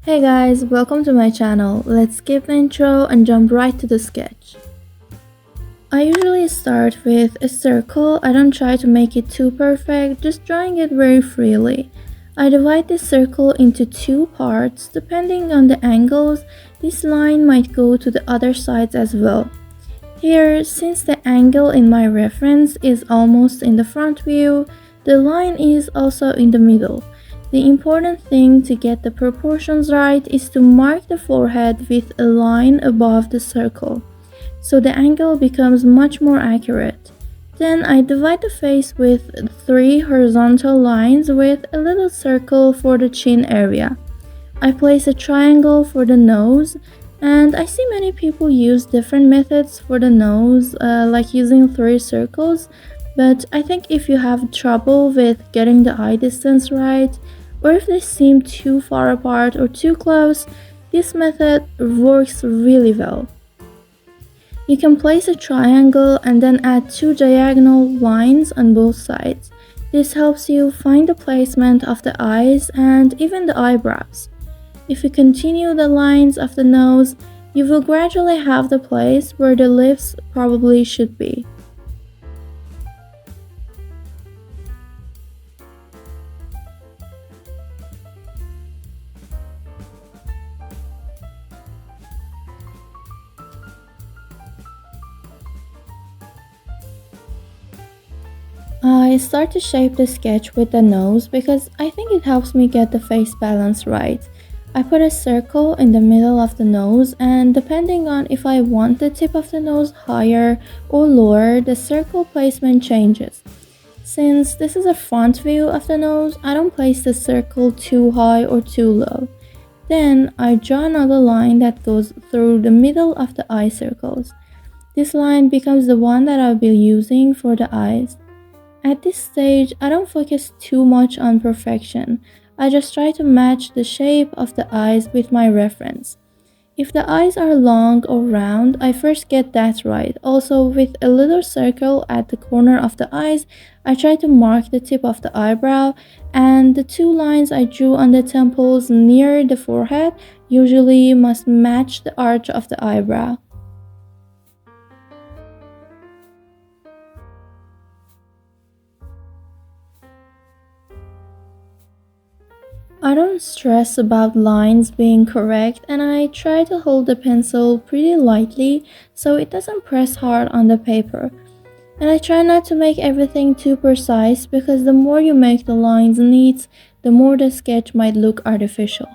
Hey guys, welcome to my channel. Let's skip the intro and jump right to the sketch. I usually start with a circle. I don't try to make it too perfect, just drawing it very freely. I divide this circle into two parts. Depending on the angles, this line might go to the other sides as well. Here, since the angle in my reference is almost in the front view, the line is also in the middle. The important thing to get the proportions right is to mark the forehead with a line above the circle, so the angle becomes much more accurate. Then I divide the face with three horizontal lines with a little circle for the chin area. I place a triangle for the nose, and I see many people use different methods for the nose, like using three circles, but I think if you have trouble with getting the eye distance right, or if they seem too far apart or too close, this method works really well. You can place a triangle and then add two diagonal lines on both sides. This helps you find the placement of the eyes and even the eyebrows. If you continue the lines of the nose, you will gradually have the place where the lips probably should be. I start to shape the sketch with the nose because I think it helps me get the face balance right. I put a circle in the middle of the nose, and depending on if I want the tip of the nose higher or lower, the circle placement changes. Since this is a front view of the nose, I don't place the circle too high or too low. Then I draw another line that goes through the middle of the eye circles. This line becomes the one that I'll be using for the eyes. At this stage, I don't focus too much on perfection. I just try to match the shape of the eyes with my reference. If the eyes are long or round, I first get that right. Also, with a little circle at the corner of the eyes, I try to mark the tip of the eyebrow, and the two lines I drew on the temples near the forehead usually must match the arch of the eyebrow. I don't stress about lines being correct, and I try to hold the pencil pretty lightly so it doesn't press hard on the paper. And I try not to make everything too precise because the more you make the lines neat, the more the sketch might look artificial.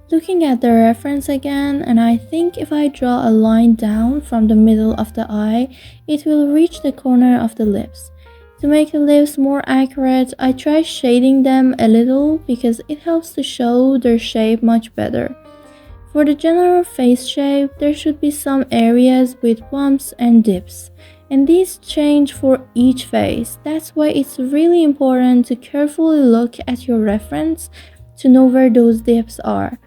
Looking at the reference again, and I think if I draw a line down from the middle of the eye, it will reach the corner of the lips. To make the lips more accurate, I try shading them a little because it helps to show their shape much better. For the general face shape, there should be some areas with bumps and dips, and these change for each face. That's why it's really important to carefully look at your reference to know where those dips are.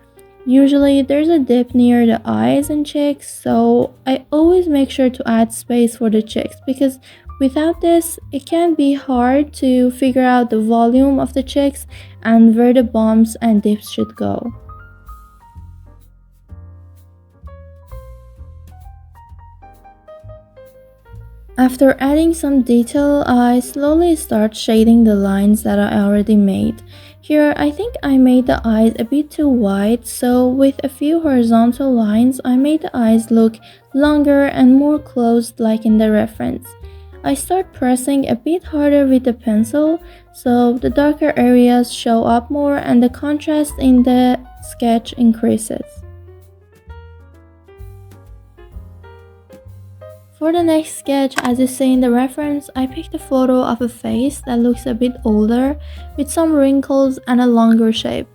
Usually there's a dip near the eyes and cheeks, so I always make sure to add space for the cheeks because without this, it can be hard to figure out the volume of the cheeks and where the bumps and dips should go. After adding some detail, I slowly start shading the lines that I already made. Here, I think I made the eyes a bit too wide, so with a few horizontal lines, I made the eyes look longer and more closed like in the reference. I start pressing a bit harder with the pencil, so the darker areas show up more and the contrast in the sketch increases. For the next sketch, as you see in the reference, I picked a photo of a face that looks a bit older with some wrinkles and a longer shape.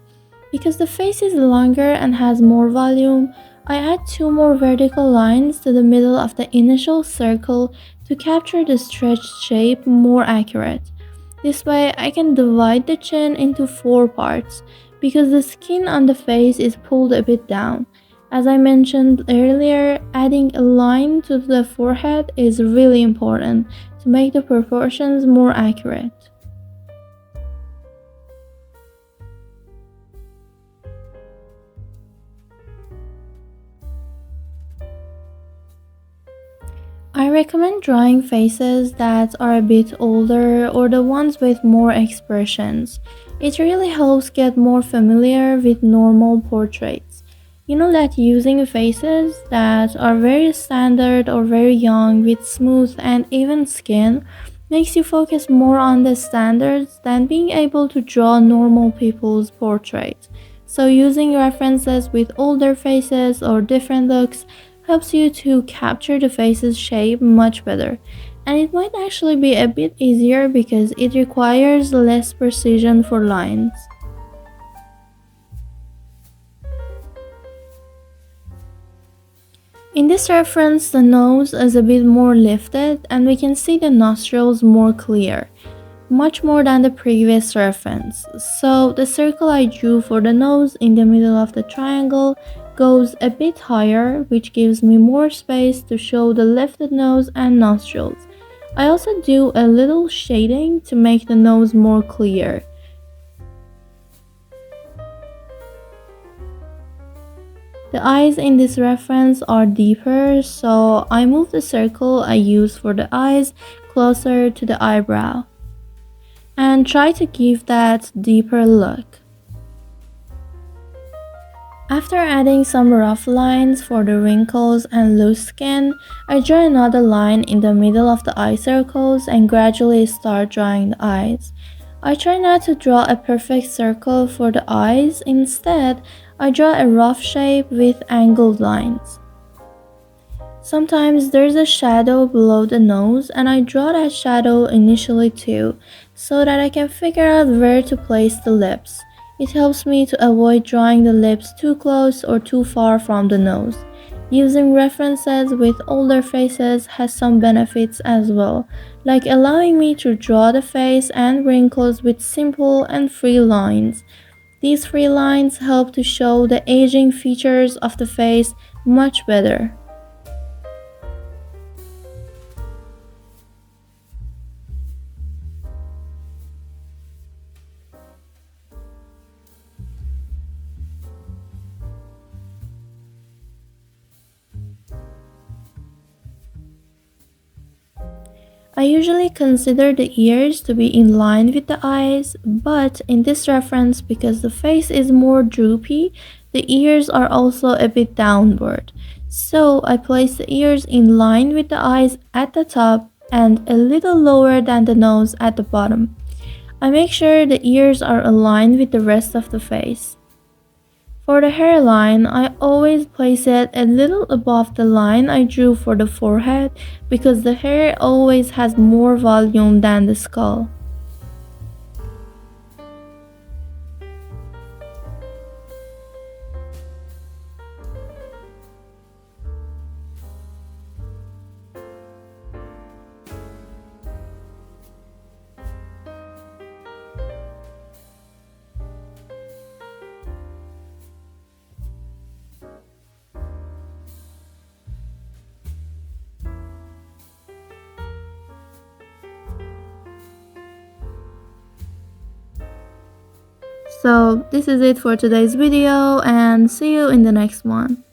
Because the face is longer and has more volume, I add two more vertical lines to the middle of the initial circle to capture the stretched shape more accurate. This way I can divide the chin into four parts because the skin on the face is pulled a bit down. As I mentioned earlier, adding a line to the forehead is really important to make the proportions more accurate. I recommend drawing faces that are a bit older or the ones with more expressions. It really helps get more familiar with normal portraits. You know that using faces that are very standard or very young with smooth and even skin makes you focus more on the standards than being able to draw normal people's portraits. So using references with older faces or different looks helps you to capture the face's shape much better. And it might actually be a bit easier because it requires less precision for lines. In this reference, the nose is a bit more lifted and we can see the nostrils more clear, much more than the previous reference. So the circle I drew for the nose in the middle of the triangle goes a bit higher, which gives me more space to show the lifted nose and nostrils. I also do a little shading to make the nose more clear. The eyes in this reference are deeper, so I move the circle I use for the eyes closer to the eyebrow and try to give that deeper look. After adding some rough lines for the wrinkles and loose skin, I draw another line in the middle of the eye circles and gradually start drawing the eyes. I try not to draw a perfect circle for the eyes, instead, I draw a rough shape with angled lines. Sometimes there's a shadow below the nose and I draw that shadow initially too, so that I can figure out where to place the lips. It helps me to avoid drawing the lips too close or too far from the nose. Using references with older faces has some benefits as well, like allowing me to draw the face and wrinkles with simple and free lines. These free lines help to show the aging features of the face much better. I usually consider the ears to be in line with the eyes, but in this reference, because the face is more droopy, the ears are also a bit downward. So I place the ears in line with the eyes at the top and a little lower than the nose at the bottom. I make sure the ears are aligned with the rest of the face. For the hairline, I always place it a little above the line I drew for the forehead because the hair always has more volume than the skull. So this is it for today's video and see you in the next one.